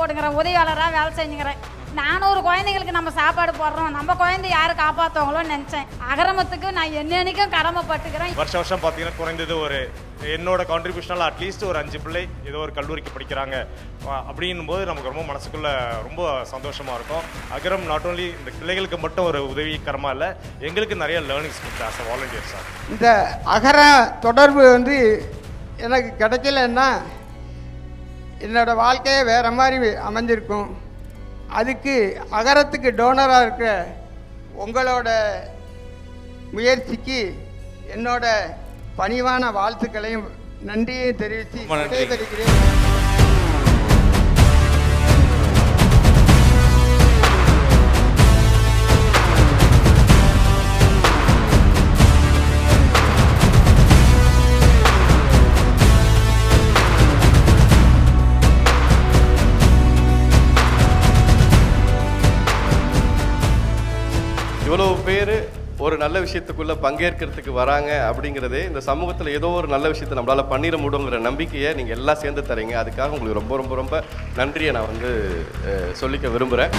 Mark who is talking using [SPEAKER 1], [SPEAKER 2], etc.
[SPEAKER 1] போட்டுக்கிறேன், உதவியாளராக வேலை செஞ்சுக்கிறேன். 400 குழந்தைங்களுக்கு நம்ம சாப்பாடு போடுறோம், நம்ம குழந்தை யார் காப்பாற்றுவாங்களோன்னு நினச்சேன். அகரமத்துக்கு நான் என்னன்னைக்கும் கடமைப்பட்டுக்கிறேன்.
[SPEAKER 2] வருஷம் பார்த்தீங்கன்னா குறைந்தது ஒரு என்னோட கான்ட்ரிபியூஷனால் அட்லீஸ்ட் ஒரு 5 பிள்ளை ஏதோ ஒரு கல்லூரிக்கு படிக்கிறாங்க அப்படின்னும் போது நமக்கு ரொம்ப மனசுக்குள்ள ரொம்ப சந்தோஷமாக இருக்கும். அகரம் நாட் ஓன்லி இந்த பிள்ளைகளுக்கு மட்டும் ஒரு உதவிகரமாக இல்லை, எங்களுக்கு நிறைய லேர்னிங்ஸ் கொடுத்து ஆஸ் அ வாலண்டியர் சார்.
[SPEAKER 3] இந்த அகர தொடர்பு எனக்கு கிடைக்கலன்னா என்னோட வாழ்க்கையே வேறு மாதிரி அமைஞ்சிருக்கும். அதுக்கு அகரத்துக்கு டோனராக இருக்கிற உங்களோட முயற்சிக்கு என்னோட பணிவான வாழ்த்துக்களையும் நன்றியையும் தெரிவித்து விடைபெறுகிறேன்.
[SPEAKER 4] இவ்வளோ பேர் ஒரு நல்ல விஷயத்துக்குள்ளே பங்கேற்கிறதுக்கு வராங்க அப்படிங்கிறதே இந்த சமூகத்தில் ஏதோ ஒரு நல்ல விஷயத்தை நம்மளால் பண்ணிட முடியுங்கிற நம்பிக்கையை நீங்கள் எல்லாம் சேர்ந்து தரீங்க. அதுக்காக உங்களுக்கு ரொம்ப ரொம்ப ரொம்ப நன்றியை நான் சொல்லிக்க விரும்புகிறேன்.